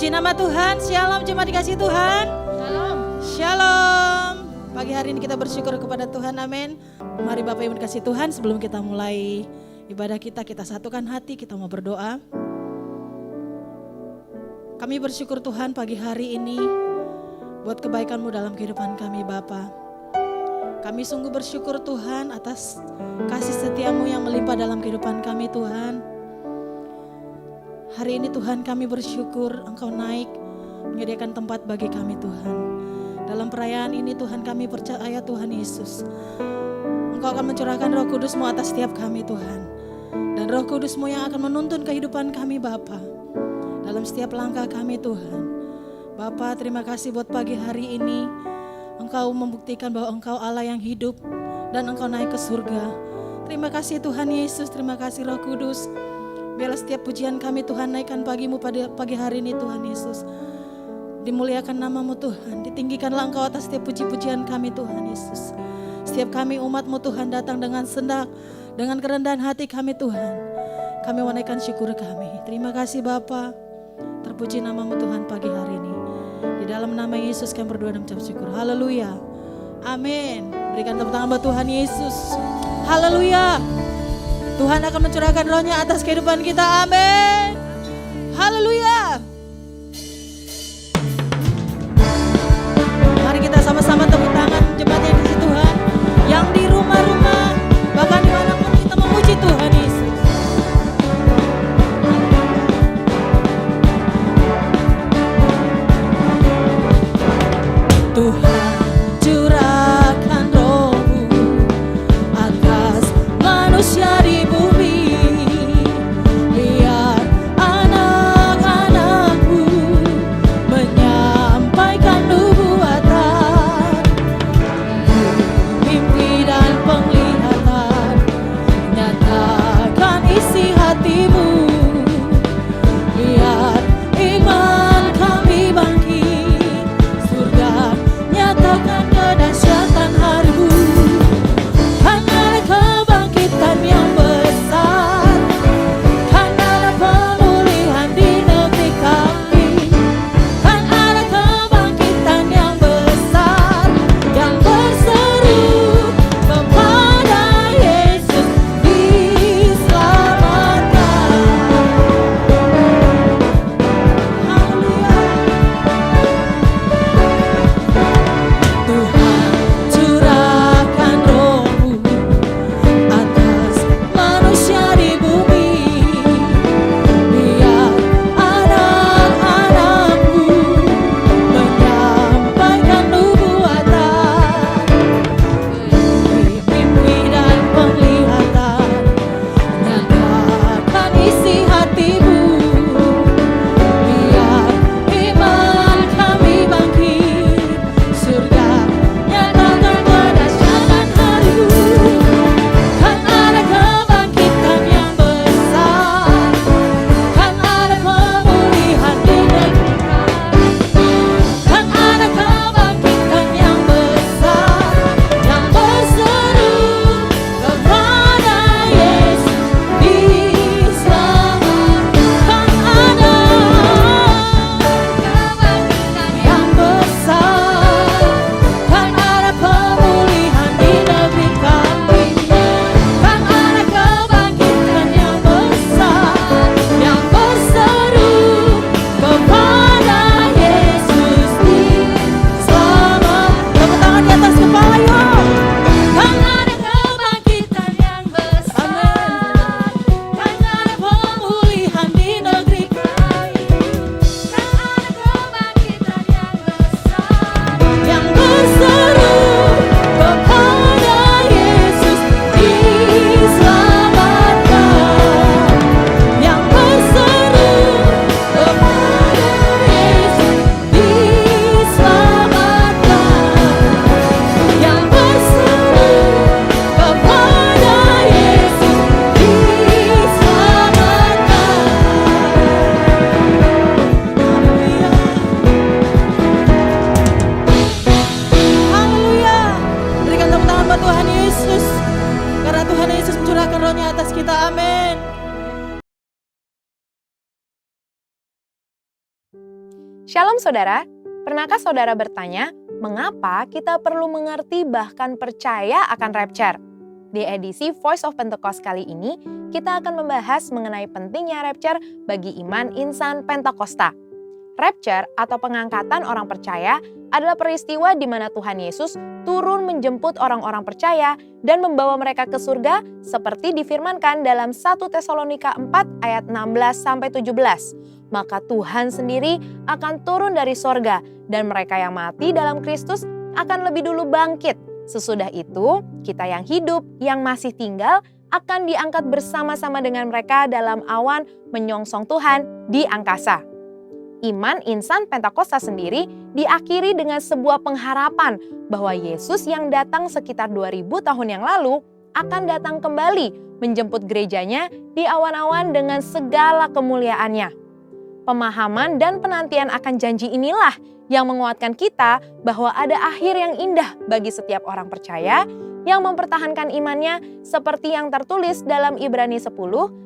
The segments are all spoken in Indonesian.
Puji nama Tuhan. Shalom jemaat dikasih Tuhan. Shalom. Shalom. Pagi hari ini kita bersyukur kepada Tuhan, amin. Mari Bapak Ibu dikasih Tuhan, sebelum kita mulai ibadah kita satukan hati, kita mau berdoa. Kami bersyukur Tuhan pagi hari ini buat kebaikan-Mu dalam kehidupan kami Bapa. Kami sungguh bersyukur Tuhan atas kasih setia-Mu yang melimpah dalam kehidupan kami Tuhan. Hari ini Tuhan kami bersyukur Engkau naik menyediakan tempat bagi kami Tuhan. Dalam perayaan ini Tuhan kami percaya Tuhan Yesus, Engkau akan mencurahkan Roh Kudus-Mu atas setiap kami Tuhan. Dan Roh Kudus-Mu yang akan menuntun kehidupan kami Bapa dalam setiap langkah kami Tuhan. Bapa, terima kasih buat pagi hari ini. Engkau membuktikan bahwa Engkau Allah yang hidup dan Engkau naik ke surga. Terima kasih Tuhan Yesus, terima kasih Roh Kudus. Biarlah setiap pujian kami Tuhan naikkan pagi-Mu pada pagi hari ini Tuhan Yesus. Dimuliakan nama-Mu Tuhan, ditinggikanlah Engkau atas setiap puji-pujian kami Tuhan Yesus. Setiap kami umat-Mu Tuhan datang dengan sendak, dengan kerendahan hati kami Tuhan. Kami menaikkan syukur kami. Terima kasih Bapa. Terpuji nama-Mu Tuhan pagi hari ini. Di dalam nama Yesus kami berdoa dan mengucap syukur. Haleluya. Amin. Berikan tepuk tangan buat Tuhan Yesus. Haleluya. Tuhan akan mencurahkan rohnya atas kehidupan kita. Amin. Haleluya. Mari kita sama-sama tepuk tangan jemaat yang di Tuhan, yang di rumah-rumah, bahkan dimanapun kita memuji Tuhan Yesus. Tuhan curahkan Roh-Mu atas manusia di bumi. Biar anak-anak-Mu menyampaikan nubuatan, mimpi dan penglihatan, nyatakan isi hati-Mu. Biar iman kami bangkit, surga nyatakan kedahsyatan hari-Mu. Kan ada kebangkitan yang besar, kan ada pemulihan di negeri kami. Kan ada kebangkitan yang besar, yang berseru kepada Yesus diselamatkan. Haleluya. Tuhan curahkan Roh-Mu atas manusia di bumi. Biar anak-anak-Mu menyampaikan nubuatan, mimpi dan penglihatan, nyatakan isi hati-Mu. Biar iman kami bangkit, surga nyatakan kedahsyatan hari-Mu. Kan ada kebangkitan yang besar, kan ada pemulihan di negeri kami. Kan ada kebangkitan yang besar, yang berseru kepada Yesus diselamatkan. Kan ada kebangkitan yang besar, kan ada pemulihan di negeri kami. Kan ada kebangkitan yang besar, yang berseru kepada Yesus diselamatkan. Tepuk tangan di atas kepala yuk. Kan ada kebangkitan yang besar, kan ada pemulihan di negeri kami. Kan ada kebangkitan yang besar, yang berseru kepada Yesus diselamatkan. Yang berseru kepada Yesus diselamatkan. Yang berseru kepada Yesus diselamatkan. Haleluya. Berikan tepuk tangan buat Tuhan Yesus, karena Tuhan Yesus mencurahkan rohnya atas kita. Amin. Shalom saudara, pernahkah saudara bertanya, mengapa kita perlu mengerti bahkan percaya akan rapture? Di edisi Voice of Pentecost kali ini, kita akan membahas mengenai pentingnya rapture bagi iman insan Pentakosta. Rapture atau pengangkatan orang percaya adalah peristiwa di mana Tuhan Yesus turun menjemput orang-orang percaya dan membawa mereka ke surga seperti difirmankan dalam 1 Tesalonika 4 ayat 16-17. Maka Tuhan sendiri akan turun dari sorga dan mereka yang mati dalam Kristus akan lebih dulu bangkit. Sesudah itu, kita yang hidup, yang masih tinggal, akan diangkat bersama-sama dengan mereka dalam awan menyongsong Tuhan di angkasa. Iman insan Pentakosta sendiri diakhiri dengan sebuah pengharapan bahwa Yesus yang datang sekitar 2000 tahun yang lalu akan datang kembali menjemput gerejanya di awan-awan dengan segala kemuliaannya. Pemahaman dan penantian akan janji inilah yang menguatkan kita bahwa ada akhir yang indah bagi setiap orang percaya yang mempertahankan imannya seperti yang tertulis dalam Ibrani 10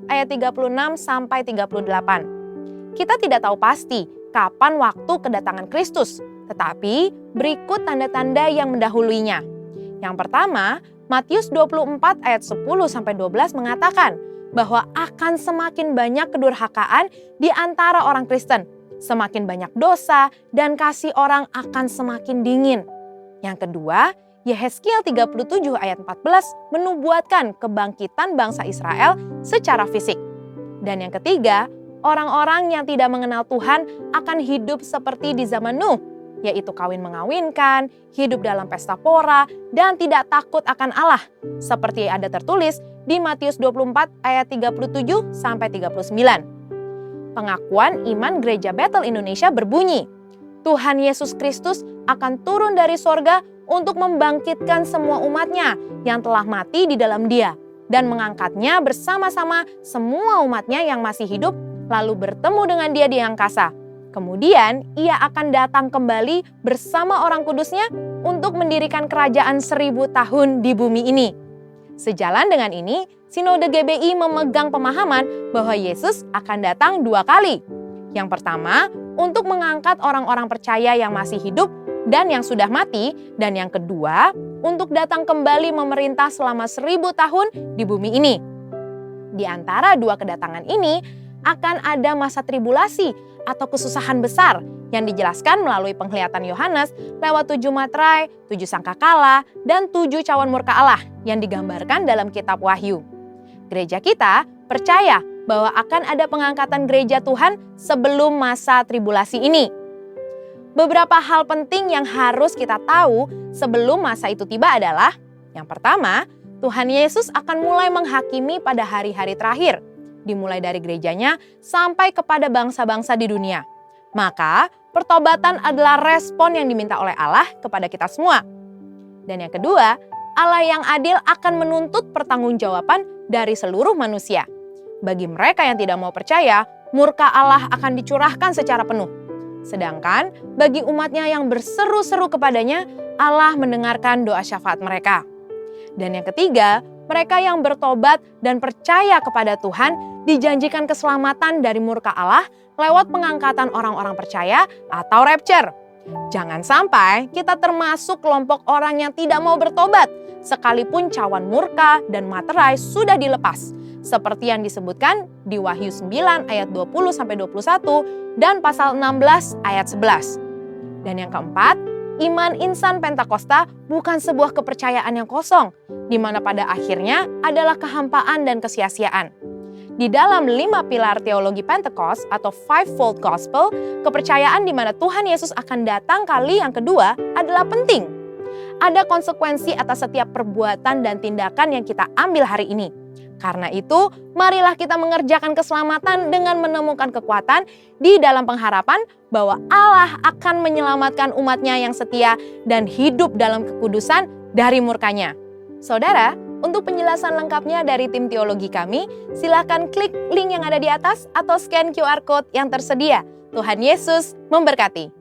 ayat 36-38. Kita tidak tahu pasti kapan waktu kedatangan Kristus, tetapi berikut tanda-tanda yang mendahuluinya. Yang pertama, Matius 24 ayat 10-12 mengatakan bahwa akan semakin banyak kedurhakaan di antara orang Kristen, semakin banyak dosa dan kasih orang akan semakin dingin. Yang kedua, Yehezkiel 37 ayat 14 menubuatkan kebangkitan bangsa Israel secara fisik. Dan yang ketiga, orang-orang yang tidak mengenal Tuhan akan hidup seperti di zaman Nuh, yaitu kawin mengawinkan, hidup dalam pesta pora, dan tidak takut akan Allah, seperti ada tertulis di Matius 24 ayat 37-39. Pengakuan iman Gereja Bethel Indonesia berbunyi, Tuhan Yesus Kristus akan turun dari sorga untuk membangkitkan semua umatnya yang telah mati di dalam Dia dan mengangkatnya bersama-sama semua umatnya yang masih hidup lalu bertemu dengan Dia di angkasa. Kemudian Ia akan datang kembali bersama orang kudusnya untuk mendirikan kerajaan 1000 tahun di bumi ini. Sejalan dengan ini, Sinode GBI memegang pemahaman bahwa Yesus akan datang 2 kali. Yang pertama, untuk mengangkat orang-orang percaya yang masih hidup dan yang sudah mati. Dan yang kedua, untuk datang kembali memerintah selama 1000 tahun di bumi ini. Di antara 2 kedatangan ini, akan ada masa tribulasi atau kesusahan besar yang dijelaskan melalui penglihatan Yohanes lewat 7 materai, 7 sangkakala, dan 7 cawan murka Allah yang digambarkan dalam kitab Wahyu. Gereja kita percaya bahwa akan ada pengangkatan gereja Tuhan sebelum masa tribulasi ini. Beberapa hal penting yang harus kita tahu sebelum masa itu tiba adalah, yang pertama, Tuhan Yesus akan mulai menghakimi pada hari-hari terakhir, dimulai dari gerejanya sampai kepada bangsa-bangsa di dunia. Maka, pertobatan adalah respon yang diminta oleh Allah kepada kita semua. Dan yang kedua, Allah yang adil akan menuntut pertanggungjawaban dari seluruh manusia. Bagi mereka yang tidak mau percaya, murka Allah akan dicurahkan secara penuh. Sedangkan bagi umatnya yang berseru-seru kepadanya, Allah mendengarkan doa syafaat mereka. Dan yang ketiga, mereka yang bertobat dan percaya kepada Tuhan dijanjikan keselamatan dari murka Allah lewat pengangkatan orang-orang percaya atau rapture. Jangan sampai kita termasuk kelompok orang yang tidak mau bertobat, sekalipun cawan murka dan materai sudah dilepas, seperti yang disebutkan di Wahyu 9 ayat 20-21 dan pasal 16 ayat 11. Dan yang keempat, iman insan Pentakosta bukan sebuah kepercayaan yang kosong, di mana pada akhirnya adalah kehampaan dan kesia-siaan. Di dalam 5 pilar teologi Pentecost atau Fivefold Gospel, kepercayaan di mana Tuhan Yesus akan datang kali yang kedua adalah penting. Ada konsekuensi atas setiap perbuatan dan tindakan yang kita ambil hari ini. Karena itu, marilah kita mengerjakan keselamatan dengan menemukan kekuatan di dalam pengharapan bahwa Allah akan menyelamatkan umatnya yang setia dan hidup dalam kekudusan dari murkanya. Saudara, untuk penjelasan lengkapnya dari tim teologi kami, silakan klik link yang ada di atas atau scan QR Code yang tersedia. Tuhan Yesus memberkati.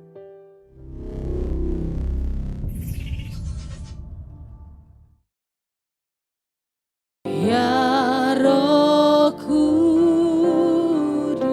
Ya Roh Kudus,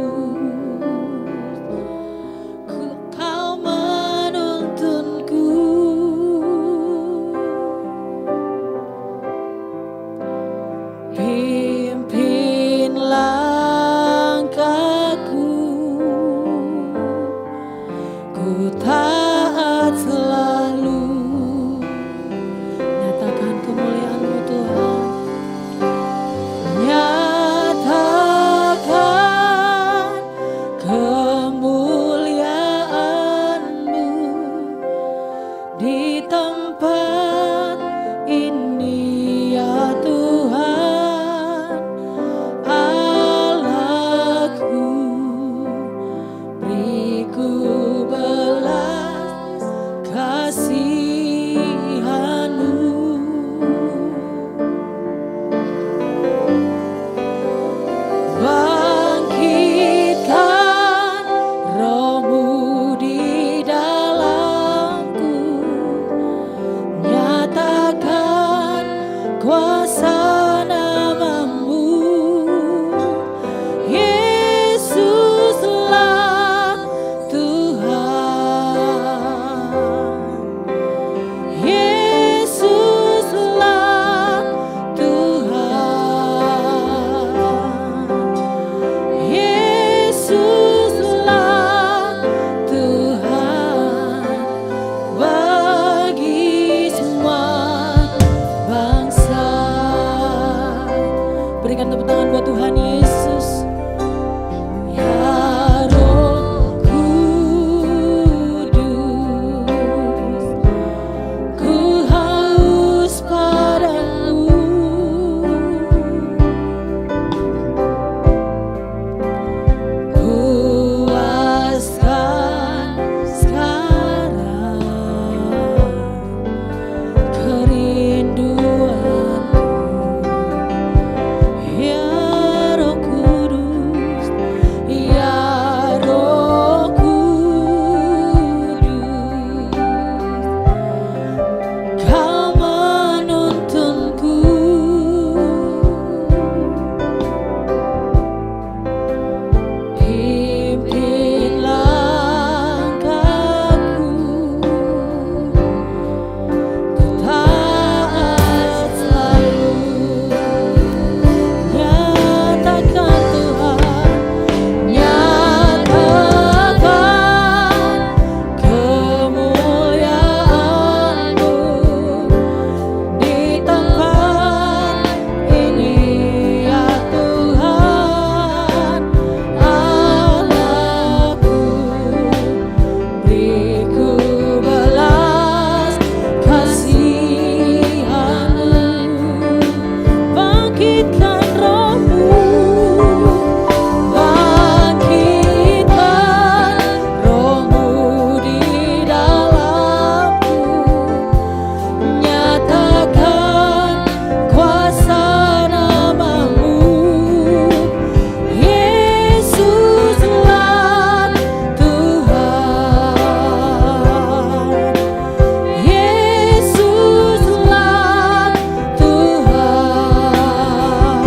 berikan tepuk tangan buat Tuhan Yesus. Ya Roh Kudus, ku haus padamu. Puaskan sekarang kerinduanku. Ya Roh Kudus, ya Roh Kudus, Kau menuntunku. Pimpin langkahku, ku taat selalu. Nyatakan Tuhan, nyatakan kemuliaan-Mu di tempat ini, ya Tuhan Allahku. Beri ku belas kasihan-Mu, bangkitkan Roh-Mu, bangkitkan Roh-Mu di dalamku. Nyatakan kuasa nama-Mu, Yesuslah Tuhan, Yesuslah Tuhan.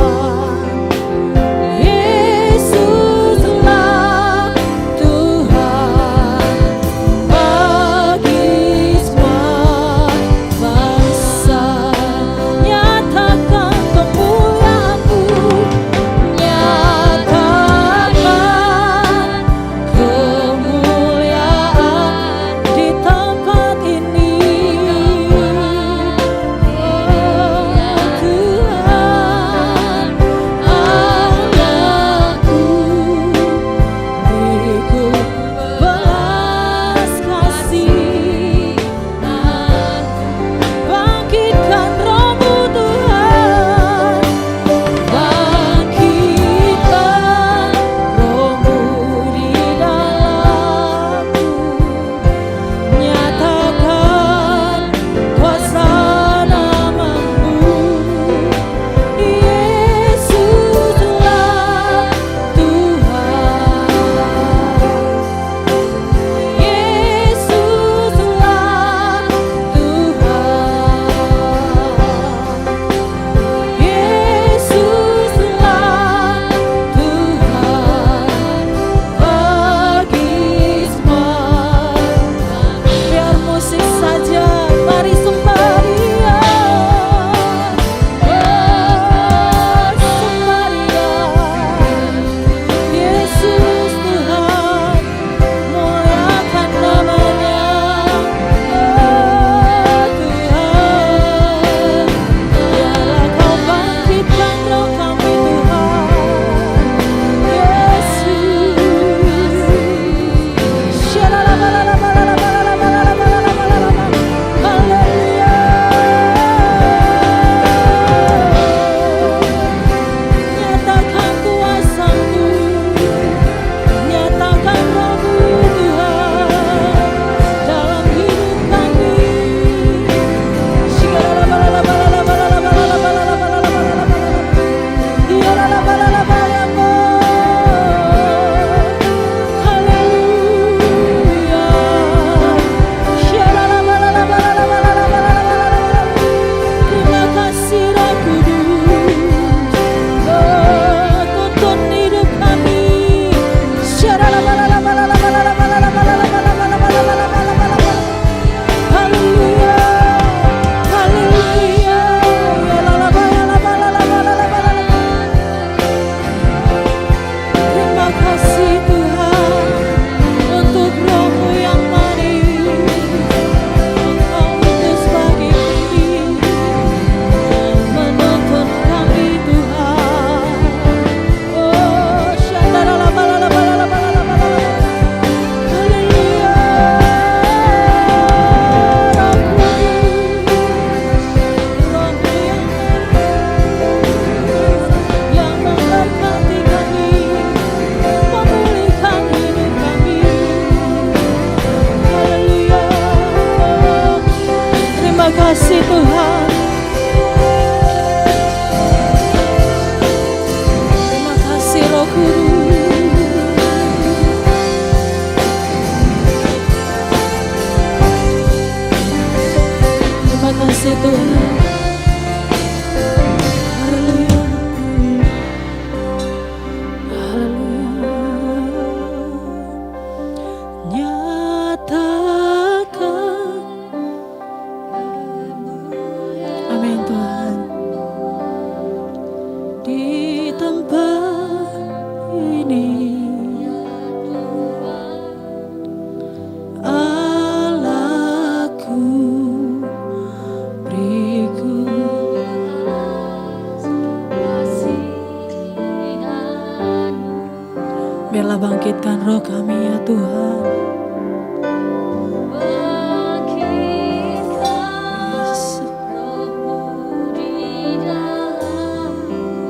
Biarlah bangkitkan roh kami ya Tuhan.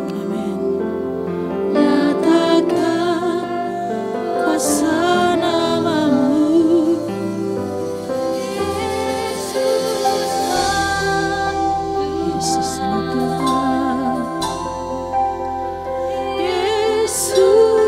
Amin. Nyatakan kuasa namamu, Yesuslah Tuhan. Yesuslah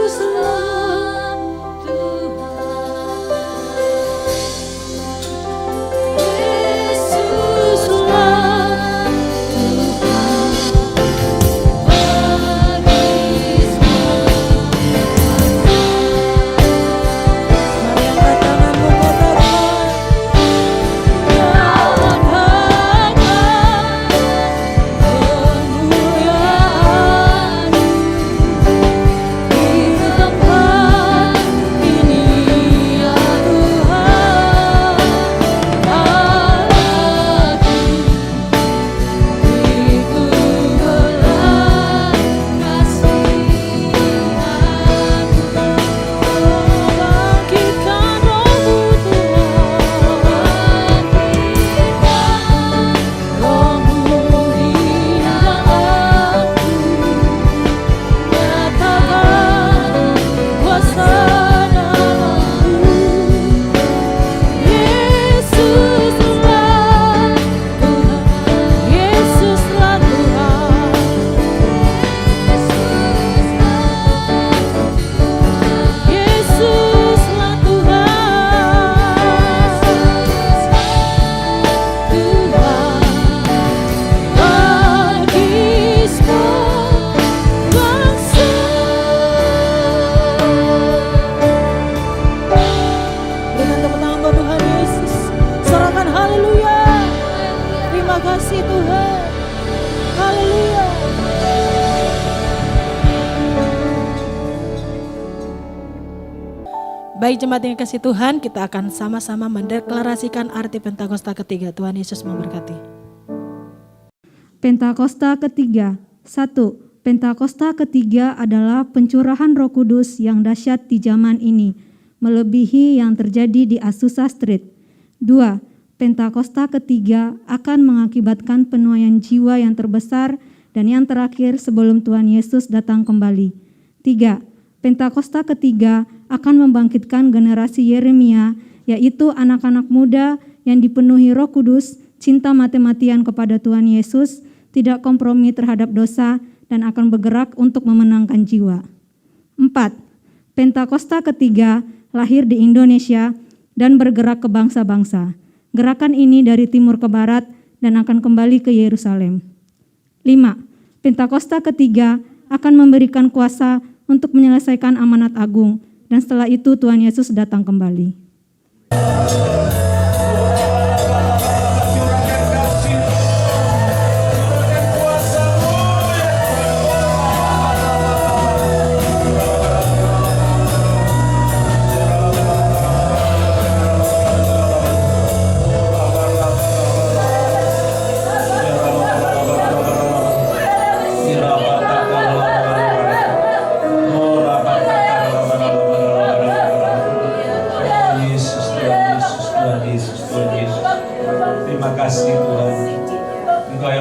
Baik jemaat yang kasih Tuhan, kita akan sama-sama mendeklarasikan arti Pentakosta ketiga. Tuhan Yesus memberkati. Pentakosta ketiga. 1. Pentakosta ketiga adalah pencurahan Roh Kudus yang dahsyat di zaman ini, melebihi yang terjadi di Azusa Street. 2. Pentakosta ketiga akan mengakibatkan penuaian jiwa yang terbesar dan yang terakhir sebelum Tuhan Yesus datang kembali. 3. Pentakosta ketiga akan membangkitkan generasi Yeremia, yaitu anak-anak muda yang dipenuhi Roh Kudus, cinta mati-matian kepada Tuhan Yesus, tidak kompromi terhadap dosa, dan akan bergerak untuk memenangkan jiwa. 4. Pentakosta ketiga lahir di Indonesia dan bergerak ke bangsa-bangsa. Gerakan ini dari timur ke barat dan akan kembali ke Yerusalem. 5. Pentakosta ketiga akan memberikan kuasa untuk menyelesaikan amanat agung, dan setelah itu Tuhan Yesus datang kembali.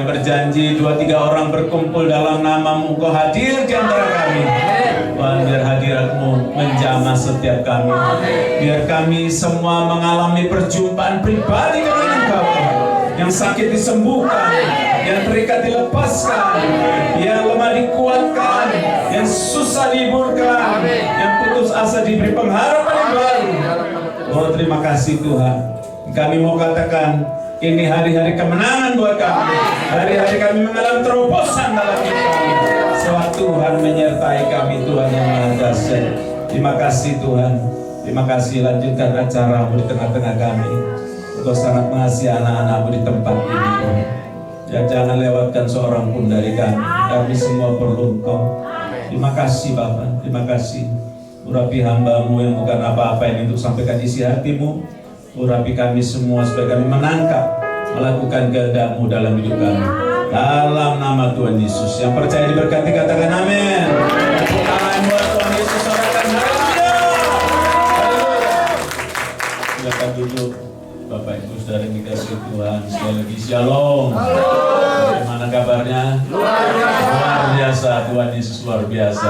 Berjanji 2-3 orang berkumpul dalam namamu, Engkau hadir di antara kami. Tuhan, biar hadiratmu menjamah setiap kami. Biar kami semua mengalami perjumpaan pribadi dengan Engkau. Yang sakit disembuhkan, yang terikat dilepaskan, yang lemah dikuatkan, yang susah dihiburkan, yang putus asa diberi pengharapan yang baru. Oh, terima kasih Tuhan. Kami mau katakan, ini hari-hari kemenangan buat kami. Hari-hari kami mengalami terobosan dalam hidup kami. Sebab Tuhan menyertai kami, Tuhan yang Maha Dahsyat. Terima kasih Tuhan. Terima kasih, lanjutkan acara-Mu di tengah-tengah kami. Engkau sangat mengasihi anak-anak-Mu di tempat ini. Ya, jangan lewatkan seorang pun dari kami. Kami semua perlu Engkau. Terima kasih Bapa. Terima kasih. Urapi hamba-Mu yang bukan apa-apa ini untuk sampaikan isi hati-Mu. Urapi kami semua supaya kami menangkap, melakukan kehendak-Mu dalam hidup kami. Dalam nama Tuhan Yesus. Yang percaya diberkati katakan amin. Tepuk tangan buat Tuhan Yesus. Sorakan haleluya. saudara yang dikasihi Tuhan, sekali lagi shalom. Bagaimana kabarnya? Luar biasa, Tuhan Yesus luar biasa.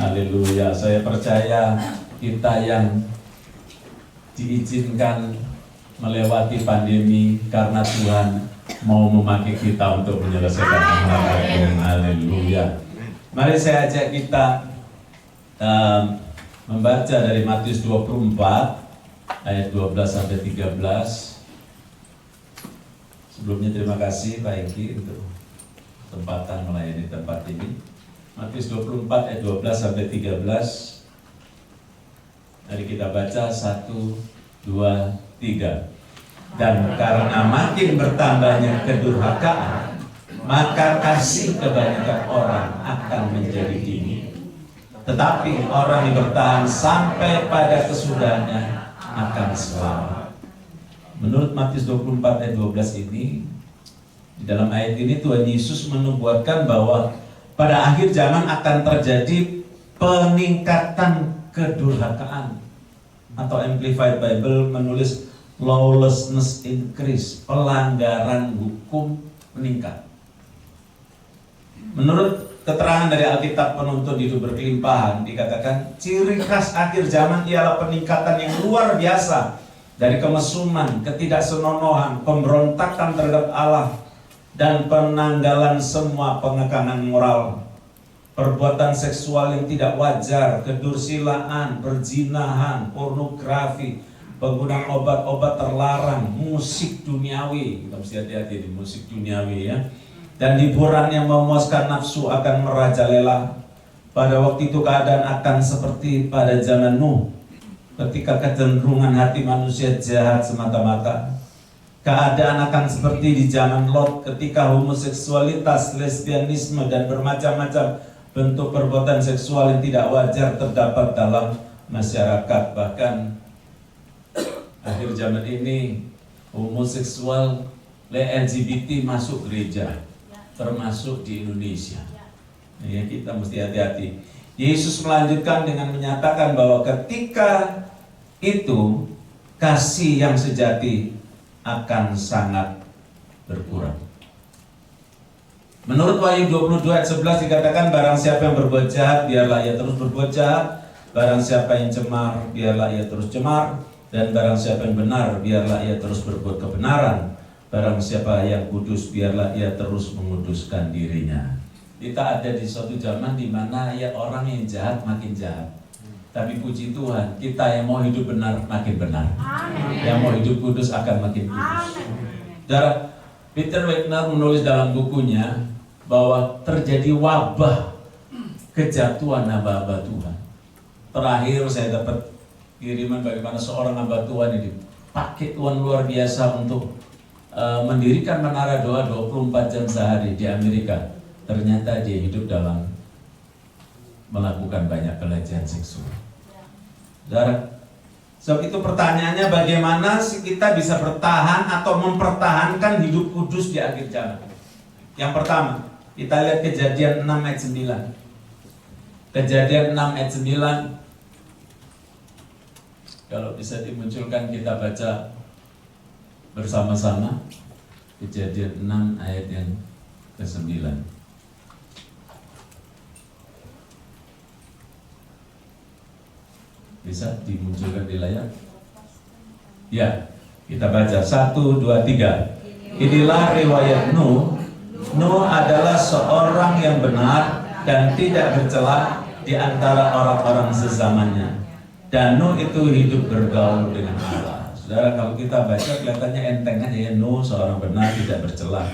Haleluya. Saya percaya kita yang diizinkan melewati pandemi karena Tuhan mau memakai kita untuk menyelesaikan hal agung. Haleluya. Mari saya ajak kita membaca dari Matius 24 ayat 12 sampai 13. Sebelumnya terima kasih Pak Eki untuk kesempatan melayani tempat ini. Matius 24 ayat 12 sampai 13. Mari kita baca 1, 2, 3. Dan karena makin bertambahnya kedurhakaan, maka kasih kebanyakan orang akan menjadi dingin. Tetapi orang yang bertahan sampai pada kesudahannya akan selamat. Menurut Matius 24 ayat 12 ini, di dalam ayat ini Tuhan Yesus menubuatkan bahwa pada akhir zaman akan terjadi peningkatan kedurhakaan. Atau Amplified Bible menulis lawlessness increase, pelanggaran hukum meningkat. Menurut keterangan dari Alkitab Penuntun Hidup Berkelimpahan dikatakan ciri khas akhir zaman ialah peningkatan yang luar biasa dari kemesuman, ketidaksenonohan, pemberontakan terhadap Allah, dan penanggalan semua pengekangan moral, perbuatan seksual yang tidak wajar, kedursilaan, perzinahan, pornografi, penggunaan obat-obat terlarang, musik duniawi. Kita mesti hati-hati di musik duniawi ya. Dan hiburan yang memuaskan nafsu akan merajalela. Pada waktu itu keadaan akan seperti pada zaman Nuh, ketika kecenderungan hati manusia jahat semata-mata. Keadaan akan seperti di zaman Lot, ketika homoseksualitas, lesbianisme, dan bermacam-macam bentuk perbuatan seksual yang tidak wajar terdapat dalam masyarakat. Bahkan akhir zaman ini homoseksual, LGBT masuk gereja, termasuk di Indonesia. Ya, kita mesti hati-hati. Yesus melanjutkan dengan menyatakan bahwa ketika itu kasih yang sejati akan sangat berkurang. Menurut Wahyu 22 ayat 11 dikatakan, barang siapa yang berbuat jahat, biarlah ia terus berbuat jahat. Barang siapa yang cemar, biarlah ia terus cemar. Dan barang siapa yang benar, biarlah ia terus berbuat kebenaran. Barang siapa yang kudus, biarlah ia terus menguduskan dirinya. Kita ada di suatu zaman di mana ya orang yang jahat makin jahat. Tapi puji Tuhan, kita yang mau hidup benar makin benar. Amen. Yang mau hidup kudus akan makin kudus. Saudara, Peter Wagner menulis dalam bukunya bahwa terjadi wabah kejatuhan hamba-hamba Tuhan. Terakhir saya dapat kiriman bagaimana seorang hamba Tuhan ini pakai Tuhan luar biasa untuk mendirikan menara doa 24 jam sehari di Amerika. Ternyata dia hidup dalam melakukan banyak pelecehan seksual. Saudara, sebab itu pertanyaannya bagaimana sih kita bisa bertahan atau mempertahankan hidup kudus di akhir zaman. Yang pertama, kita lihat Kejadian 6 ayat 9. Kejadian 6 ayat 9. Kalau bisa dimunculkan kita baca bersama-sama. Kejadian 6 ayat yang ke-9. Bisa dimunculkan di layar? Ya, kita baca 1, 2, 3. Inilah riwayat Nuh. Nuh adalah seorang yang benar dan tidak bercela di antara orang-orang sezamannya. Dan Nuh itu hidup bergaul dengan Allah. Saudara, kalau kita baca kelihatannya enteng aja ya, Nuh seorang benar tidak bercela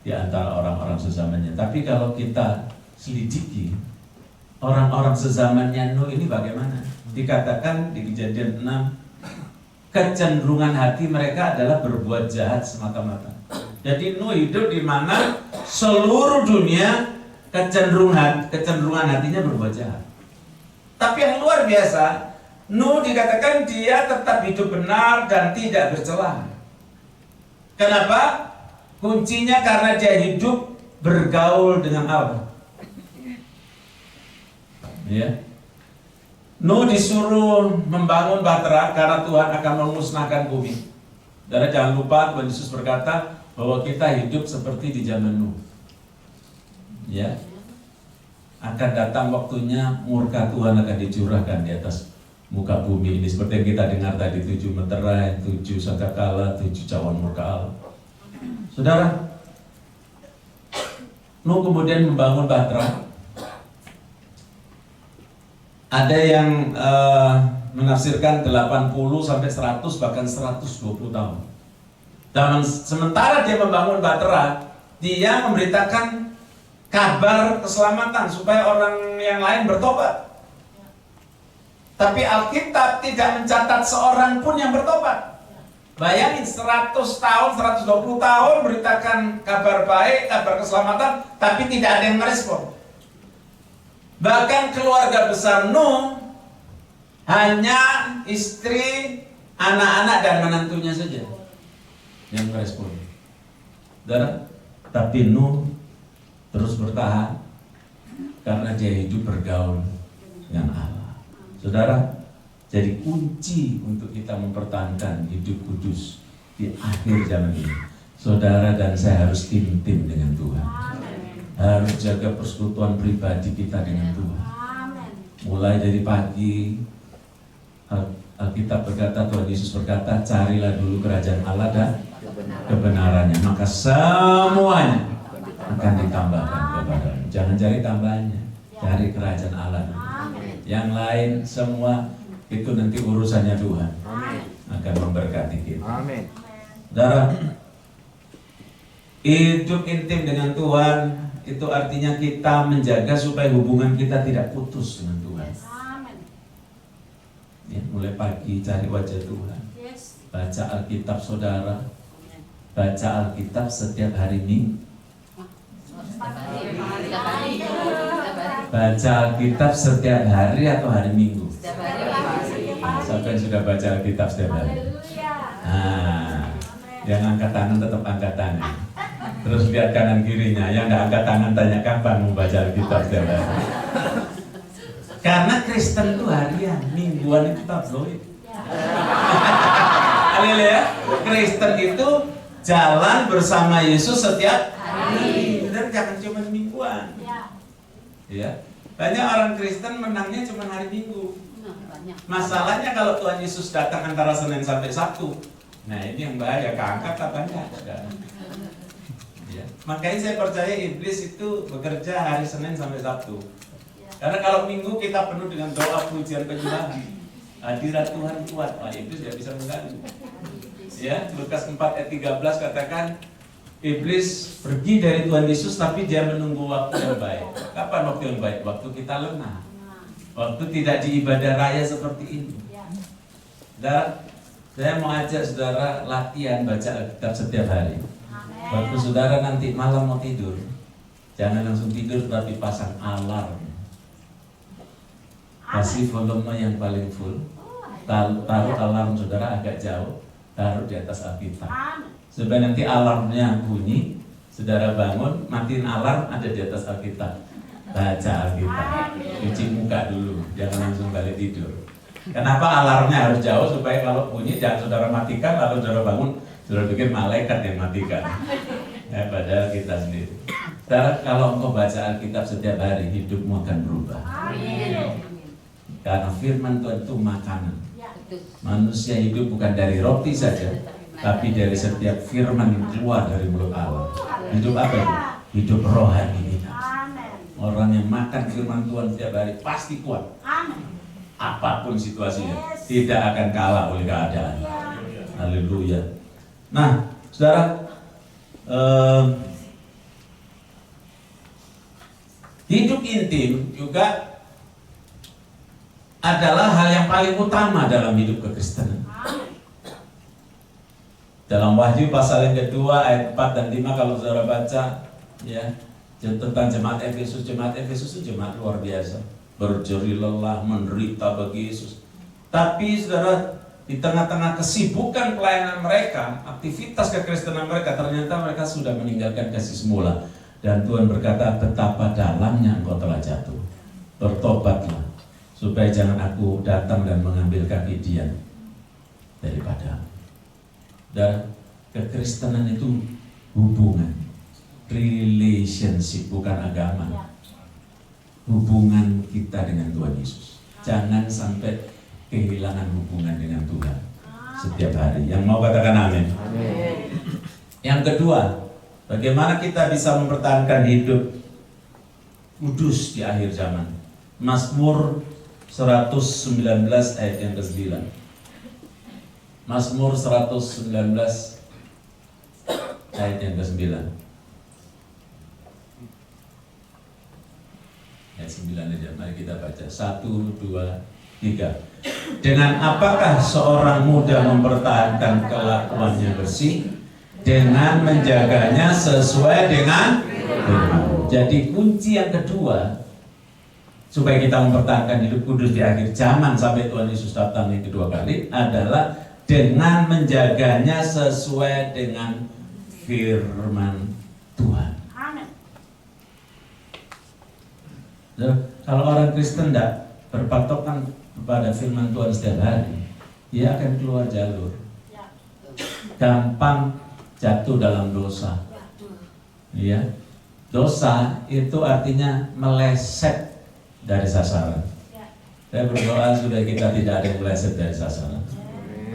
di antara orang-orang sezamannya. Tapi kalau kita selidiki orang-orang sezamannya Nuh ini bagaimana? Dikatakan di Kejadian 6, kecenderungan hati mereka adalah berbuat jahat semata-mata. Jadi Nuh hidup di mana seluruh dunia kecenderungan hatinya berbuat jahat. Tapi yang luar biasa, Nuh dikatakan dia tetap hidup benar dan tidak bercela. Kenapa? Kuncinya karena dia hidup bergaul dengan Allah. Ya. Nuh disuruh membangun bahtera karena Tuhan akan memusnahkan bumi. Saudara jangan lupa Tuhan Yesus berkata bahwa kita hidup seperti di zaman Nuh. Ya. Akan datang waktunya murka Tuhan akan dicurahkan di atas muka bumi ini, seperti yang kita dengar tadi, 7 meterai, 7 sangkakala, 7 cawan murka Allah. Saudara, Nuh kemudian membangun Bahtera. Ada yang menafsirkan 80 sampai 100 bahkan 120 tahun. Dan sementara dia membangun Bahtera, dia memberitakan kabar keselamatan supaya orang yang lain bertobat. Tapi Alkitab tidak mencatat seorang pun yang bertobat. Bayangin 100 tahun, 120 tahun beritakan kabar baik, kabar keselamatan, tapi tidak ada yang merespon. Bahkan keluarga besar Nuh hanya istri, anak-anak dan menantunya saja yang merespon. Tapi Nuh terus bertahan karena dia hidup bergaul dengan Allah. Saudara, jadi kunci untuk kita mempertahankan hidup kudus di akhir zaman ini, saudara dan saya harus intim dengan Tuhan. Harus jaga persekutuan pribadi kita dengan Tuhan. Mulai dari pagi, Alkitab berkata, Tuhan Yesus berkata, carilah dulu kerajaan Allah dan kebenarannya, maka semuanya akan ditambahkan kepadamu. Jangan cari tambahannya, cari kerajaan Allah dulu. Yang lain semua itu nanti urusannya Tuhan. Akan memberkati kita. Amin. Saudara, hidup intim dengan Tuhan itu artinya kita menjaga supaya hubungan kita tidak putus dengan Tuhan. Ya, mulai pagi cari wajah Tuhan. Baca Alkitab saudara. Baca Alkitab setiap hari Minggu. Baca Alkitab setiap hari atau hari Minggu? Siapa yang sudah baca Alkitab setiap hari? Nah, yang angkat tangan tetap angkat tangan. Terus lihat kanan kirinya, yang nggak angkat tangan tanya kapan mau baca Alkitab setiap hari. Karena Kristen itu harian, mingguan itu tabloid. Haleluya. Kristen itu jalan bersama Yesus setiap hari. Dan jangan cuma mingguan. Ya. Banyak orang Kristen menangnya cuma hari Minggu. Masalahnya kalau Tuhan Yesus datang antara Senin sampai Sabtu. Nah, ini yang bahaya, keangkat apa enggak? Ya. Makanya saya percaya iblis itu bekerja hari Senin sampai Sabtu. Karena kalau Minggu kita penuh dengan doa, pujian, penyembahan, hadirat Tuhan kuat, Pak, iblis tidak bisa mengganggu. Ya, Lukas 4 ayat 13 katakan, iblis pergi dari Tuhan Yesus tapi dia menunggu waktu yang baik. Kapan waktu yang baik? Waktu kita lengah. Waktu tidak di ibadah raya seperti ini. Dan saya mau ajak saudara latihan baca Alkitab setiap hari. Waktu saudara nanti malam mau tidur, jangan langsung tidur tapi pasang alarm. Kasih volume yang paling full. Taruh alarm saudara agak jauh, taruh di atas Alkitab. Supaya nanti alarmnya bunyi, saudara bangun, matiin alarm, ada di atas Alkitab. Baca Alkitab, cuci muka dulu, jangan langsung balik tidur. Kenapa alarmnya harus jauh? Supaya kalau bunyi jangan saudara matikan, lalu saudara bangun, saudara pikir malaikat yang matikan. Padahal kita sendiri. Saudara, kalau engkau baca Alkitab setiap hari, hidupmu akan berubah. Karena firman Tuhan itu makanan. Manusia hidup bukan dari roti saja, tapi dari setiap firman yang keluar dari mulut Allah. Hidup apa itu? Hidup rohani kita. Orang yang makan firman Tuhan setiap hari pasti kuat. Apapun situasinya, tidak akan kalah oleh keadaan. Haleluya. Nah, saudara, hidup intim juga adalah hal yang paling utama dalam hidup kekristenan. Dalam Wahyu pasal yang kedua ayat 4 dan 5 kalau saudara baca ya tentang jemaat Efesus itu jemaat luar biasa, berjerih lelah, menderita bagi Yesus. Tapi saudara, di tengah-tengah kesibukan pelayanan mereka, aktivitas kekristenan mereka, ternyata mereka sudah meninggalkan kasih semula. Dan Tuhan berkata, betapa dalamnya engkau telah jatuh. Bertobatlah, supaya jangan aku datang dan mengambil kaki Dian daripada. Dan kekristenan itu hubungan, relationship, bukan agama. Hubungan kita dengan Tuhan Yesus. Jangan sampai kehilangan hubungan dengan Tuhan setiap hari. Yang mau katakan amin? Amin. Yang kedua, bagaimana kita bisa mempertahankan hidup kudus di akhir zaman? Mazmur 119 ayat yang ke-9. Mazmur 119 ayat yang ke-9. Ayat 9 aja, mari kita baca. 1, 2, 3. Dengan apakah seorang muda mempertahankan kelakuannya bersih? Dengan menjaganya sesuai dengan firman. Jadi kunci yang kedua supaya kita mempertahankan hidup kudus di akhir zaman sampai Tuhan Yesus datang yang kedua kali adalah dengan menjaganya sesuai dengan firman Tuhan. Amin. Kalau orang Kristen tidak berpatokan kepada firman Tuhan setiap hari, dia akan keluar jalur, gampang jatuh dalam dosa. Ya, dosa itu artinya meleset dari sasaran. Saya berdoa sudah kita tidak ada yang meleset dari sasaran.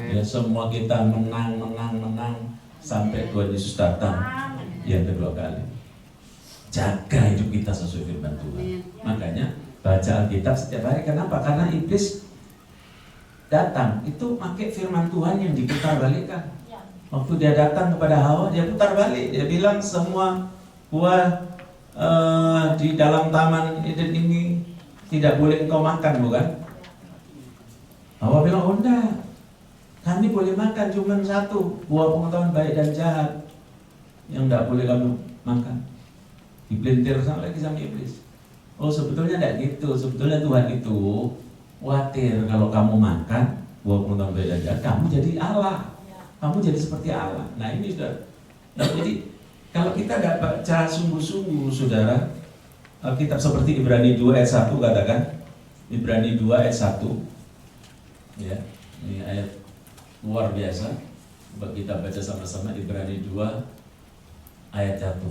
Ya, semua kita menang sampai Tuhan Yesus datang yang kedua kali. Jaga hidup kita sesuai firman Tuhan. Makanya baca Alkitab setiap hari. Kenapa? Karena iblis datang itu pakai firman Tuhan yang diputar balikkan. Waktu dia datang kepada Hawa, dia putar balik. Dia bilang semua buah di dalam taman Eden ini tidak boleh engkau makan, bukan? Hawa bilang, oh enggak, kami boleh makan cuma satu, buah pengetahuan baik dan jahat yang enggak boleh kamu makan. Dipelintir lagi sama iblis. Oh sebetulnya enggak gitu, sebetulnya Tuhan itu khawatir kalau kamu makan buah pengetahuan baik dan jahat, kamu jadi Allah, kamu jadi seperti Allah. Nah ini sudah, nah, jadi kalau kita enggak baca sungguh-sungguh, saudara, Alkitab seperti Ibrani 2 ayat 1 katakan, Ibrani 2 ayat 1, ya, ini ayat luar biasa. Coba kita baca sama-sama Ibrani 2 ayat 1.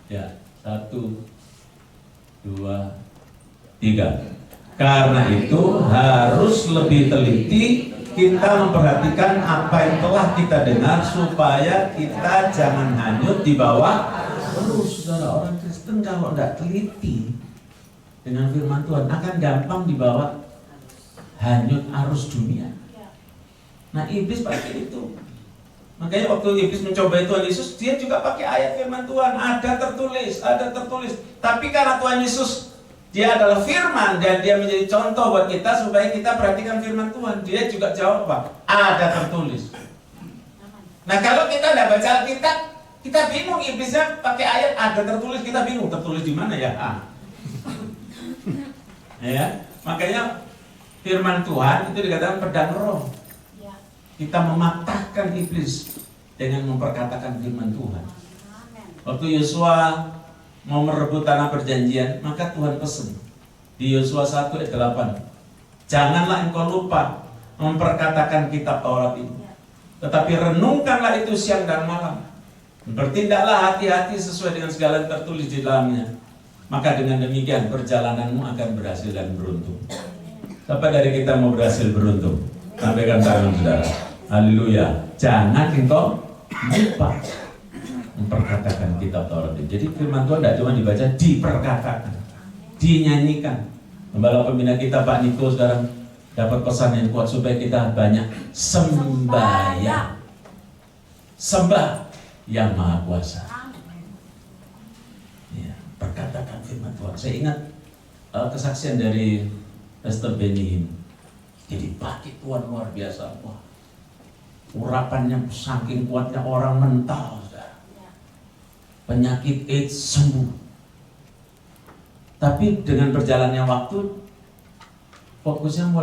Ya, 1, 2, 3. Karena itu harus lebih teliti kita memperhatikan apa yang telah kita dengar supaya kita jangan hanyut di bawah terus. Saudara, orang Kristen kalau tidak teliti dengan firman Tuhan akan gampang dibawa hanyut arus dunia. Nah iblis pakai itu. Makanya waktu iblis mencobai Tuhan Yesus, dia juga pakai ayat firman Tuhan. Ada tertulis. Tapi karena Tuhan Yesus, dia adalah firman dan dia menjadi contoh buat kita supaya kita perhatikan firman Tuhan. Dia juga jawab apa? Ada tertulis. Nah kalau kita tidak baca Alkitab, kita bingung. Iblisnya pakai ayat ada tertulis, kita bingung. Tertulis di mana ya? Ya, makanya firman Tuhan itu dikatakan pedang roh. Kita mematahkan iblis dengan memperkatakan firman Tuhan. Waktu Yosua mau merebut tanah perjanjian, maka Tuhan pesan di Yosua 1 ayat 8, janganlah engkau lupa memperkatakan kitab Taurat itu, tetapi renungkanlah itu siang dan malam. Bertindaklah hati-hati sesuai dengan segala yang tertulis di dalamnya, maka dengan demikian perjalananmu akan berhasil dan beruntung. Siapa dari kita mau berhasil beruntung? Sampaikan tangan saudara. Haleluya. Jangan engkau lupa memperkatakan kitab Taurat. Jadi firman Tuhan tidak cuma dibaca, diperkatakan, dinyanyikan. Gembala pembina kita Pak Niko sekarang dapat pesan yang kuat supaya kita banyak sembahyang, sembah yang maha kuasa. Ya, perkatakan firman Tuhan. Saya ingat kesaksian dari Pastor Benny. Jadi bagi Tuhan luar biasa. Wah, urapannya saking kuatnya orang mental. Penyakit AIDS sembuh. Tapi dengan berjalannya waktu, fokusnya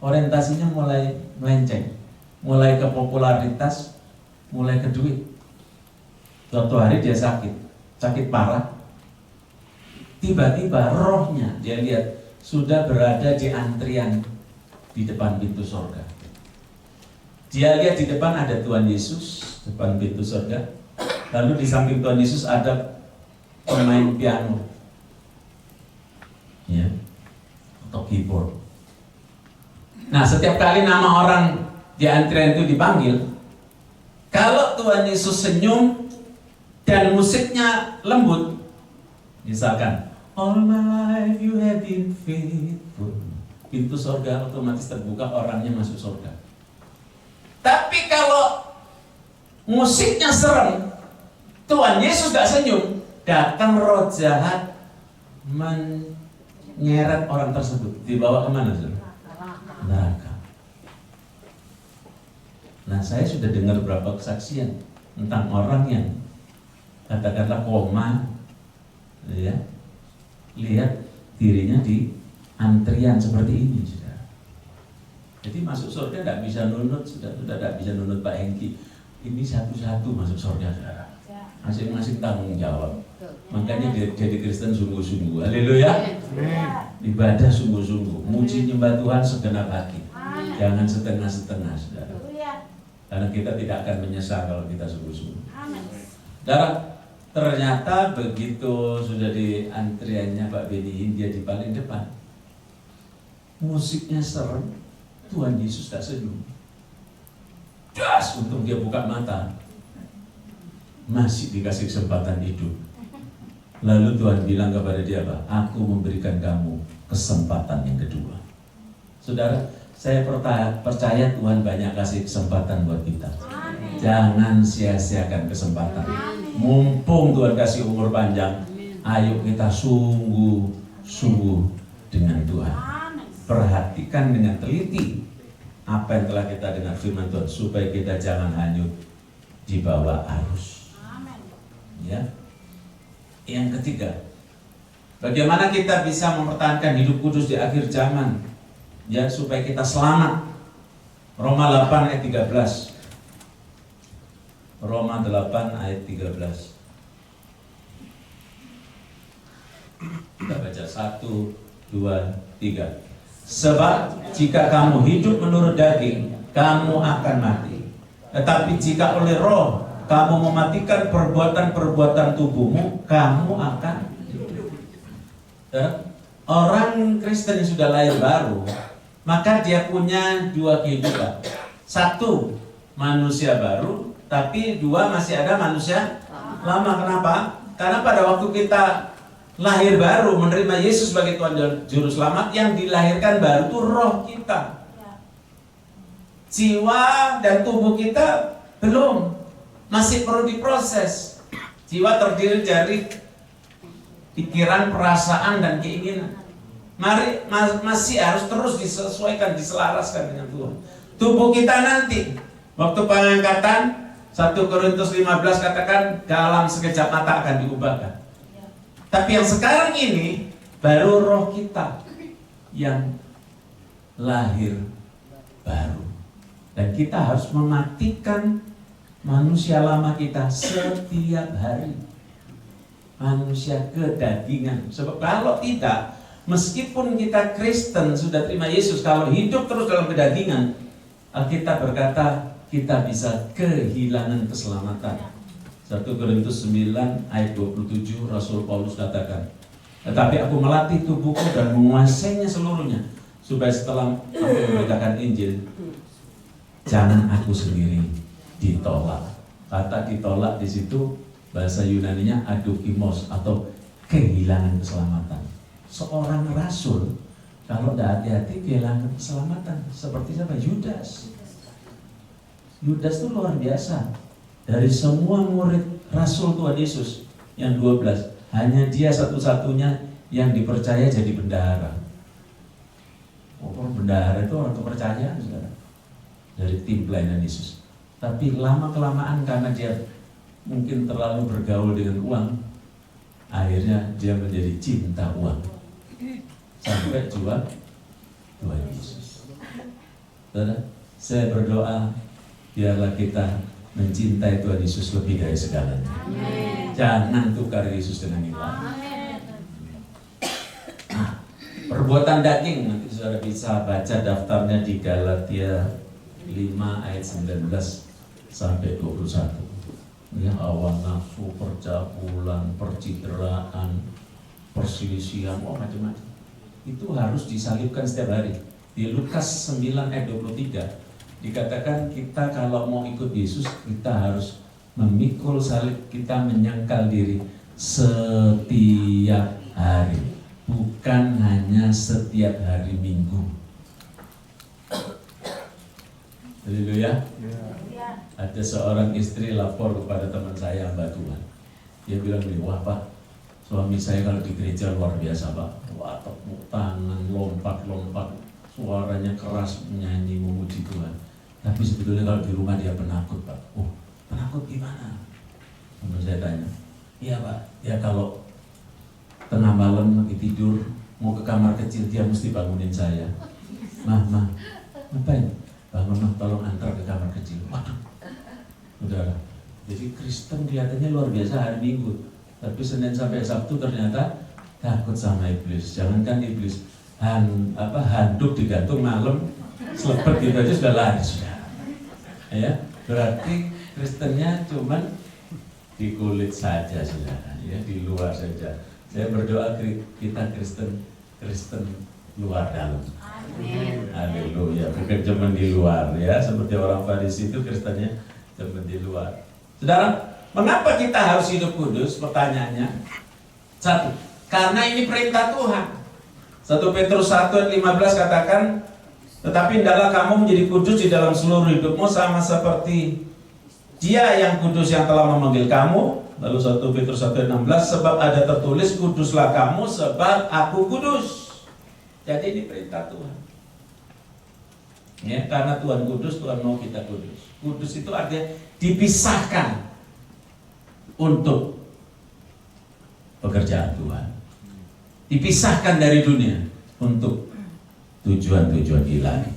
orientasinya mulai melenceng, mulai ke popularitas, mulai ke duit. Suatu hari dia sakit parah. Tiba-tiba rohnya dia lihat sudah berada di antrian di depan pintu sorga. Dia lihat di depan ada Tuhan Yesus, depan pintu sorga. Lalu di samping Tuhan Yesus ada pemain piano, ya, atau keyboard. Nah, setiap kali nama orang di antrian itu dipanggil, kalau Tuhan Yesus senyum dan musiknya lembut, misalkan All my life you have been faithful, pintu sorga otomatis terbuka, orangnya masuk sorga. Tapi kalau musiknya serem, Tuhan Yesus gak senyum, datang roh jahat menyeret orang tersebut, dibawa kemana? Neraka. Nah, saya sudah dengar beberapa kesaksian tentang orang yang katakanlah koma, ya, lihat dirinya di antrian seperti ini, saudara. Jadi masuk surga tidak bisa nunut, sudah tidak bisa nunut Pak Hengki. Ini satu-satu masuk surga, saudara. Masing-masing tanggung jawab. Makanya jadi Kristen sungguh-sungguh. Haleluya. Ibadah sungguh-sungguh. Muji nyembah Tuhan segenap hati. Jangan setengah-setengah, saudara. Karena kita tidak akan menyesal kalau kita sungguh-sungguh. Saudara, ternyata begitu sudah di antriannya Pak Beni, dia di paling depan. Musiknya serem, Tuhan Yesus tak senyum. Das, untung dia buka mata. Masih dikasih kesempatan hidup. Lalu Tuhan bilang kepada dia, apa? Aku memberikan kamu kesempatan yang kedua. Saudara, saya percaya Tuhan banyak kasih kesempatan buat kita. Jangan sia-siakan kesempatan. Mumpung Tuhan kasih umur panjang, ayo kita sungguh-sungguh dengan Tuhan. Perhatikan dengan teliti apa yang telah kita dengar firman Tuhan, supaya kita jangan hanyut di bawah arus. Ya. Yang ketiga, bagaimana kita bisa mempertahankan hidup kudus di akhir zaman, ya, supaya kita selamat. Roma 8 ayat 13. Roma 8 ayat 13. Kita baca 1, 2, 3. Sebab jika kamu hidup menurut daging, kamu akan mati. Tetapi jika oleh roh kamu mematikan perbuatan-perbuatan tubuhmu, kamu akan hidup. Orang Kristen yang sudah lahir baru, maka dia punya dua kehidupan. Satu, manusia baru, tapi dua, masih ada manusia lama. Kenapa? Karena pada waktu kita lahir baru, menerima Yesus sebagai Tuhan dan Juru Selamat, yang dilahirkan baru itu roh kita. Jiwa dan tubuh kita belum, masih perlu diproses. Jiwa terdiri dari pikiran, perasaan, dan keinginan. Masih harus terus disesuaikan, diselaraskan dengan Tuhan. Tubuh kita nanti, waktu pengangkatan, 1 Korintus 15 katakan, dalam sekejap mata akan diubahkan. Tapi yang sekarang ini, baru roh kita yang lahir baru. Dan kita harus mematikan manusia lama kita setiap hari. Manusia kedagingan. Sebab kalau tidak, meskipun kita Kristen sudah terima Yesus, kalau hidup terus dalam kedagingan, Alkitab berkata kita bisa kehilangan keselamatan. 1 Korintus 9 ayat 27 Rasul Paulus katakan, tetapi aku melatih tubuhku dan menguasainya seluruhnya, supaya setelah aku memberitakan Injil, jangan aku sendiri ditolak. Kata ditolak di situ bahasa Yunaninya adokimos, atau kehilangan keselamatan. Seorang rasul kalau tidak hati-hati kehilangan keselamatan. Seperti siapa? Yudas. Yudas itu luar biasa. Dari semua murid rasul Tuhan Yesus yang 12, hanya dia satu-satunya yang dipercaya jadi bendahara. Bendahara itu orang kepercayaan, saudara, dari tim pelayanan Yesus. Tapi lama-kelamaan karena dia mungkin terlalu bergaul dengan uang, akhirnya dia menjadi cinta uang, sampai jual Tuhan Yesus. Saudara, saya berdoa biarlah kita mencintai Tuhan Yesus lebih dari segalanya. Jangan tukar Yesus dengan yang lain. Nah, Perbuatan daging, nanti saudara bisa baca daftarnya di Galatia 5 ayat 19 sampai 21. Ya, hawa nafsu, percabulan, percideraan, perselisihan, macam-macam. Itu harus disalibkan setiap hari. Di Lukas 9 ayat 23 dikatakan kita kalau mau ikut Yesus, kita harus memikul salib, kita menyangkal diri setiap hari, bukan hanya setiap hari Minggu. Haleluya. Ada seorang istri lapor kepada teman saya, Mbak Tuhan. Dia bilang begini, wah Pak, suami saya kalau di gereja luar biasa Pak. Wah, tepuk tangan, lompat-lompat, suaranya keras, menyanyi, memuji Tuhan. Tapi sebetulnya kalau di rumah dia penakut Pak. Oh, penakut gimana? Teman saya tanya, iya Pak, ya kalau tengah malam lagi tidur, mau ke kamar kecil, dia mesti bangunin saya. Mah, ngapain? Bangun mah, tolong antar ke kamar kecil. Waduh, saudara. Jadi Kristen kelihatannya luar biasa hari Minggu, tapi Senin sampai Sabtu ternyata takut sama iblis. Jangankan iblis, handuk digantung malam, selepet gitu aja sudah lari sudah. Ya, berarti Kristennya cuman di kulit saja saudara, ya, di luar saja. Saya berdoa kita Kristen luar dalam. Amin. Haleluya. Bukan cuma di luar ya, seperti orang Farisi itu Kristennya cuma di luar. Saudara, mengapa kita harus hidup kudus? Pertanyaannya, satu, karena ini perintah Tuhan. 1 Petrus 1 ayat 15 katakan, tetapi hendaklah kamu menjadi kudus di dalam seluruh hidupmu sama seperti Dia yang kudus yang telah memanggil kamu. Lalu 1 Petrus 1 ayat 16, sebab ada tertulis, kuduslah kamu sebab aku kudus. Jadi ini perintah Tuhan. Ya, karena Tuhan kudus, Tuhan mau kita kudus. Kudus itu artinya dipisahkan untuk pekerjaan Tuhan. Dipisahkan dari dunia untuk tujuan-tujuan ilahi.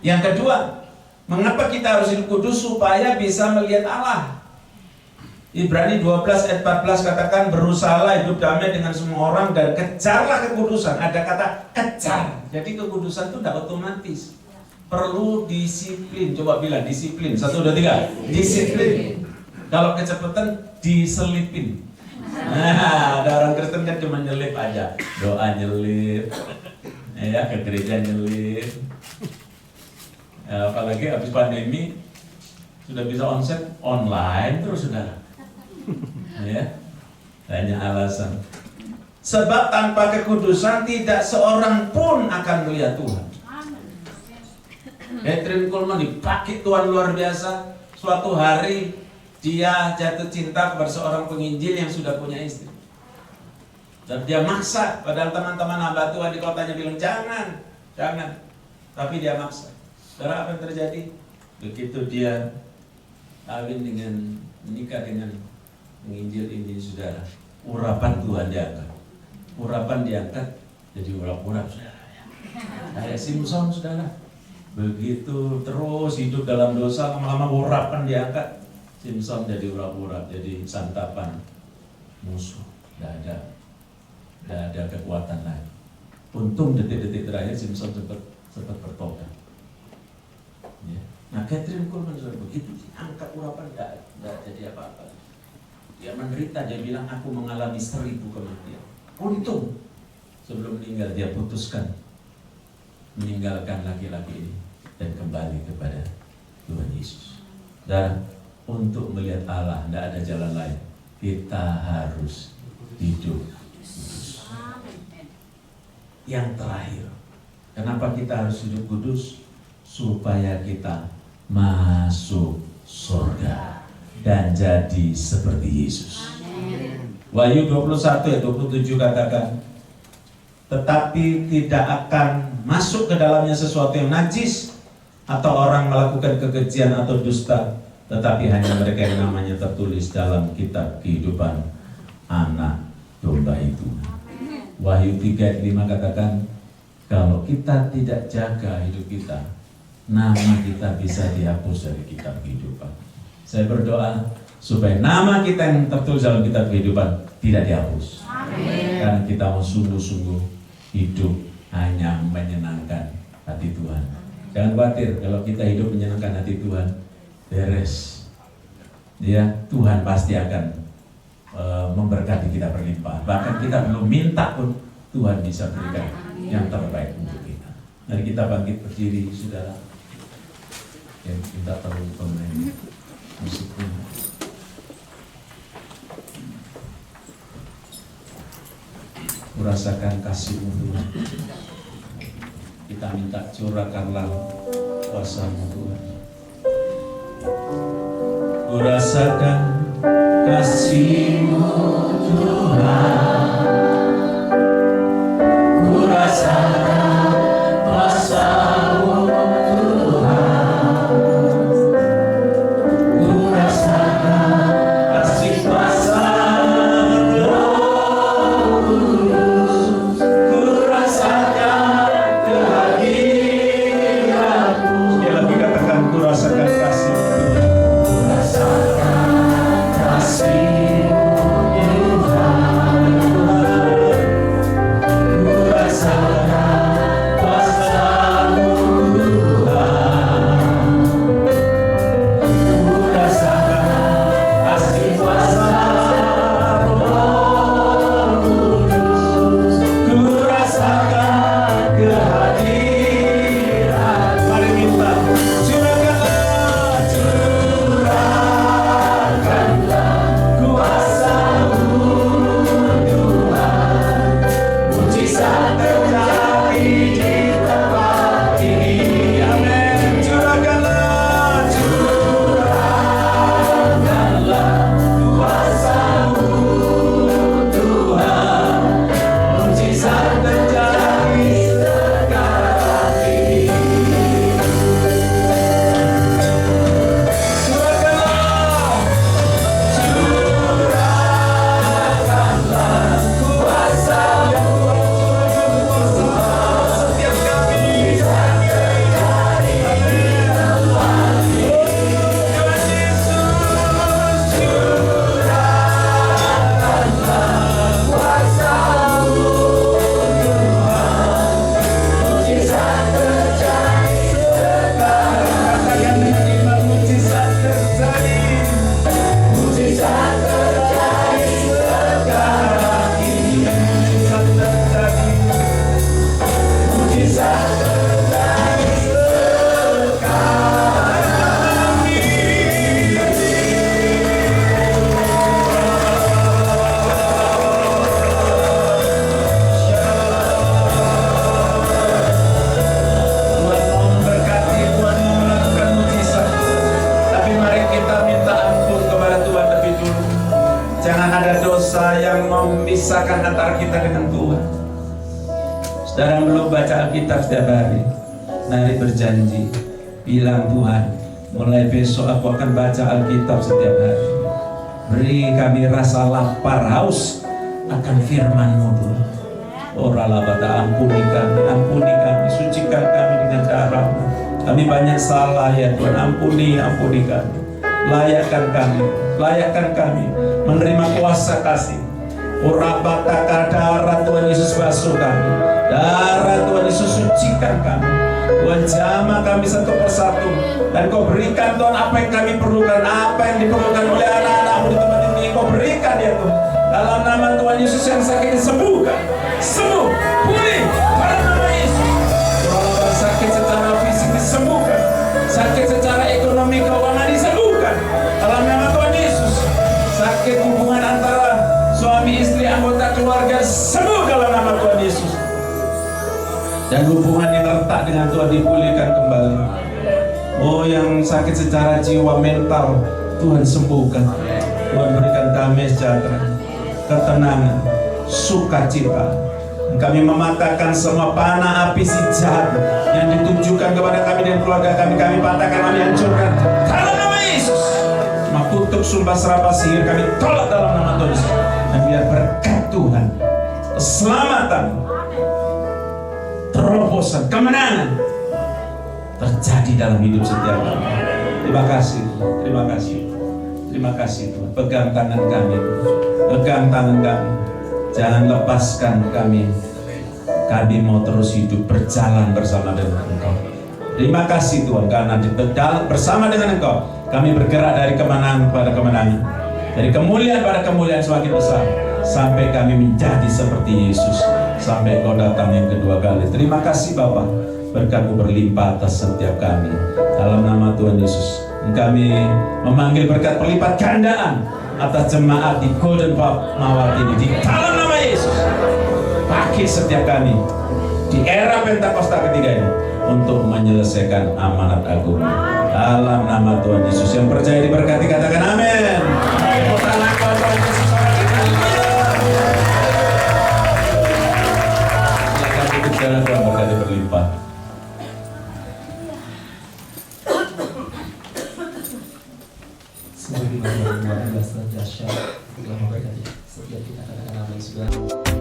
Yang kedua, mengapa kita harus hidup kudus? Supaya bisa melihat Allah. Ibrani 12 ayat 14 katakan, berusahalah hidup damai dengan semua orang dan kejarlah kekudusan. Ada kata kejar. Jadi kekudusan itu tidak otomatis. Perlu disiplin. Coba bilang disiplin. 1, 2, 3. Disiplin. Kalau kecepatan diselipin. Nah, ada orang Kristen kan cuma nyelip aja. Doa nyelip. Ya, ke gereja nyelip. Ya, apalagi habis pandemi sudah bisa onsite online terus saudara. Ya, banyak alasan. Sebab tanpa kekudusan tidak seorang pun akan melihat Tuhan. Catherine Kuhlman dipakai Tuhan luar biasa. Suatu hari dia jatuh cinta kepada seorang penginjil yang sudah punya istri. Dan dia maksa, padahal teman-teman hamba Tuhan di kotanya bilang jangan. Tapi dia maksa. Saudara, apa yang terjadi? Begitu dia menikah dengan menginjil ini saudara, urapan Tuhan diangkat. Urapan diangkat jadi urap-urap saudara. Kayak Simpson saudara. Begitu terus hidup dalam dosa, lama-lama urapan diangkat. Simpson jadi urap-urap, jadi santapan musuh. Tidak ada kekuatan lagi. Untung detik-detik terakhir Simpson sempat bertobat. Ya. Nah, Catherine Kuhlman sudah begitu angkat urapan tidak jadi apa-apa. Dia menderita, dia bilang aku mengalami 1000 kematian. Untung sebelum meninggal dia putuskan meninggalkan laki-laki ini dan kembali kepada Tuhan Yesus. Dan untuk melihat Allah tidak ada jalan lain. Kita harus hidup kudus. Yang terakhir, kenapa kita harus hidup kudus? Supaya kita masuk surga dan jadi seperti Yesus. Wahyu 21 ayat 27 katakan, tetapi tidak akan masuk ke dalamnya sesuatu yang najis atau orang melakukan kekejian atau dusta, tetapi hanya mereka yang namanya tertulis dalam kitab kehidupan anak domba itu. Wahyu 3 ayat 5 katakan, kalau kita tidak jaga hidup kita, nama kita bisa dihapus dari kitab kehidupan. Saya berdoa supaya nama kita yang tertulis dalam kitab kehidupan tidak dihapus. Amin. Karena kita mau sungguh-sungguh hidup hanya menyenangkan hati Tuhan. Jangan khawatir kalau kita hidup menyenangkan hati Tuhan, beres. Ya, Tuhan pasti akan memberkati kita berlimpah. Bahkan kita belum minta pun Tuhan bisa berikan yang terbaik untuk kita. Mari kita bangkit berdiri, saudara. Yang minta tolong pemain musiknya. Kurasakan kasih-Mu Tuhan. Kita minta curahkanlah kuasa-Mu Tuhan. Kurasakan kasih-Mu Tuhan. Kurasakan kuasa-Mu Tuhan. Kurasakan kasih kuasa Roh Kudus. Kurasakan kehadiran-Mu. Sekali lagi katakan, kurasakan kasih Tuhan. Kurasakan kasih Tuhan. Kurasakan kuasa-Mu Tuhan. Kurasakan kasih kuasa Roh Kudus. Kurasakan kehadiran. Mari kita curahkanlah kuasa-Mu Tuhan. Mujizat terjadi di tempat ini. Amin. Curahkanlah kuasa-Mu Tuhan. Mujizat terjadi sekarang ini. Curahkanlah kuasa yang setiap kami. Tuhan mau memberkati, Tuhan mau melakukan mujizat. Tapi mari kita minta ampun kepada Tuhan lebih dulu. Jangan ada dosa yang memisahkan antara kita dengan Tuhan. Saudara belum baca Alkitab setiap hari, mari berjanji, bilang Tuhan, mulai besok aku akan baca Alkitab setiap hari. Beri kami rasa lapar, haus akan firman-Mu Tuhan. Oralabata, ampuni kami, sucikan kami dengan darah-Mu. Kami banyak salah ya Tuhan, ampuni kami. Layakkan kami menerima kuasa kasih. Orabata, darah Tuhan Yesus basuh kami. Darah Tuhan Yesus sucikan kami. Tuhan jamah kami satu persatu. Dan Kau berikan Tuhan apa yang kami perlukan, apa yang diperlukan oleh anak-anak-Mu di tempat ini. Kau berikan ya Tuhan. Dalam nama Tuhan Yesus yang sakit disembuhkan. Sembuh, pulih, dalam nama Yesus. Kalau sakit secara fisik disembuhkan, sakit secara ekonomi keuangan disembuhkan. Dalam nama Tuhan Yesus. Sakit hubungan antara suami istri anggota keluarga sembuh dalam nama Tuhan Yesus. Dan hubungan yang retak dengan Tuhan dipulihkan kembali. Oh, yang sakit secara jiwa mental Tuhan sembuhkan. Tuhan berikan damai sejahtera, ketenangan, sukacita. Kami mematahkan semua panah api si jahat yang ditujukan kepada kami dan keluarga kami. Kami patahkan, kami hancurkan dalam nama Yesus. Makutuk sumpah serapah sihir kami tolak dalam nama Tuhan Yesus. Dan biar berkat Tuhan, keselamatan, terobosan, kemenangan terjadi dalam hidup setiap kami. Terima kasih, terima kasih, terima kasih Tuhan. Pegang tangan kami, pegang tangan kami. Jangan lepaskan kami. Kami mau terus hidup berjalan bersama dengan Engkau. Terima kasih Tuhan, karena di bersama dengan Engkau kami bergerak dari kemenangan pada kemenangan, dari kemuliaan pada kemuliaan semakin besar, sampai kami menjadi seperti Yesus, sampai Engkau datang yang kedua kali. Terima kasih Bapa, berkat-Mu berlimpah atas setiap kami. Dalam nama Tuhan Yesus, kami memanggil berkat berlipat gandaan atas jemaat di Golden Mawar ini. Di dalam nama Yesus, pakai setiap kami di era Pentakosta ketiga ini untuk menyelesaikan amanat agung. Dalam nama Tuhan Yesus, yang percaya diberkati katakan amin. Silakan duduk, jalan Tuhan berkati berlimpah. Sungguh luar biasa dahsyat, telah memberkati setiap kita katakan amin.